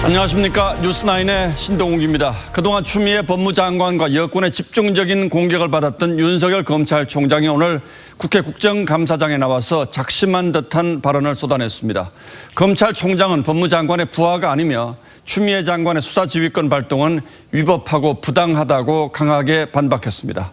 안녕하십니까. 뉴스9의 신동욱입니다. 그동안 추미애 법무장관과 여권의 집중적인 공격을 받았던 윤석열 검찰총장이 오늘 국회 국정감사장에 나와서 작심한 듯한 발언을 쏟아냈습니다. 검찰총장은 법무장관의 부하가 아니며 추미애 장관의 수사지휘권 발동은 위법하고 부당하다고 강하게 반박했습니다.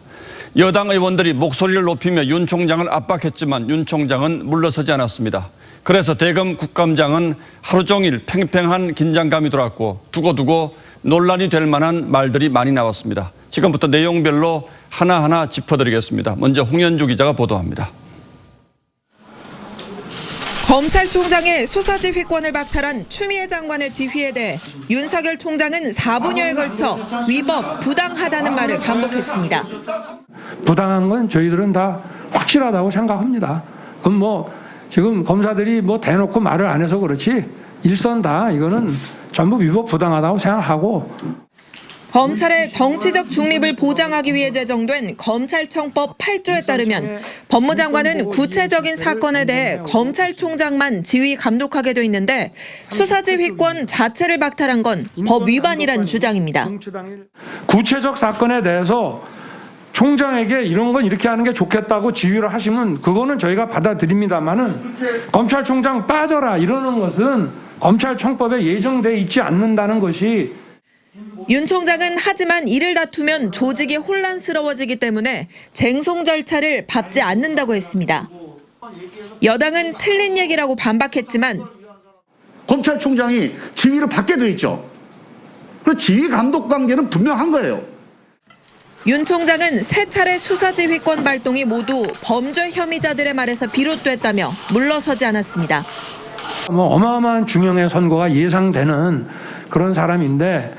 여당 의원들이 목소리를 높이며 윤 총장을 압박했지만 윤 총장은 물러서지 않았습니다. 그래서 대검 국감장은 하루 종일 팽팽한 긴장감이 돌았고 두고두고 논란이 될 만한 말들이 많이 나왔습니다. 지금부터 내용별로 하나하나 짚어드리겠습니다. 먼저 홍현주 기자가 보도합니다. 검찰총장의 수사지휘권을 박탈한 추미애 장관의 지휘에 대해 윤석열 총장은 4분여에 걸쳐 위법, 부당하다는 말을 반복했습니다. 부당한 건 저희들은 다 확실하다고 생각합니다. 그럼 지금 검사들이 대놓고 말을 안 해서 그렇지 일선 다 이거는 전부 위법 부당하다고 생각하고. 검찰의 정치적 중립을 보장하기 위해 제정된 검찰청법 8조에 따르면 법무장관은 구체적인 사건에 대해 검찰총장만 지휘 감독하게 돼 있는데 수사지휘권 자체를 박탈한 건 법 위반이란 주장입니다. 구체적 사건에 대해서 총장에게 이런 건 이렇게 하는 게 좋겠다고 지휘를 하시면 그거는 저희가 받아들입니다만은 검찰총장 빠져라 이러는 것은 검찰청법에 예정돼 있지 않는다는 것이. 윤 총장은 하지만 이를 다투면 조직이 혼란스러워지기 때문에 쟁송 절차를 밟지 않는다고 했습니다. 여당은 틀린 얘기라고 반박했지만 검찰총장이 지휘를 받게 돼 있죠. 그리고 지휘 감독 관계는 분명한 거예요. 윤 총장은 세 차례 수사지휘권 발동이 모두 범죄 혐의자들의 말에서 비롯됐다며 물러서지 않았습니다. 어마어마한 중형의 선고가 예상되는 그런 사람인데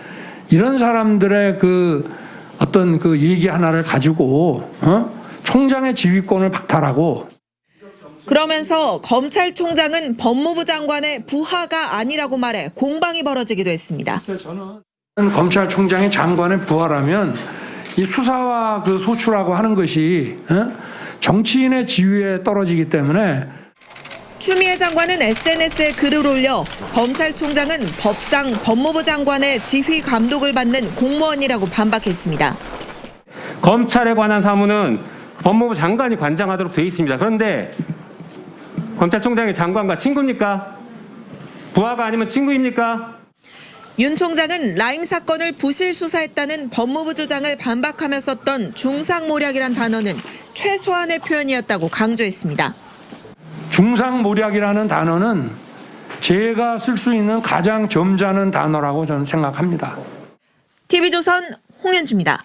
이런 사람들의 어떤 얘기 하나를 가지고 총장의 지휘권을 박탈하고. 그러면서 검찰총장은 법무부 장관의 부하가 아니라고 말해 공방이 벌어지기도 했습니다. 저는 검찰총장이 장관의 부하라면 이 수사와 소추라고 하는 것이 정치인의 지위에 떨어지기 때문에. 추미애 장관은 SNS에 글을 올려 검찰총장은 법상 법무부 장관의 지휘 감독을 받는 공무원이라고 반박했습니다. 검찰에 관한 사무는 법무부 장관이 관장하도록 되어 있습니다. 그런데 검찰총장이 장관과 친구입니까? 부하가 아니면 친구입니까? 윤 총장은 라임 사건을 부실 수사했다는 법무부 주장을 반박하며 썼던 중상모략이란 단어는 최소한의 표현이었다고 강조했습니다. 중상모략이라는 단어는 제가 쓸 수 있는 가장 점잖은 단어라고 저는 생각합니다. TV조선 홍현주입니다.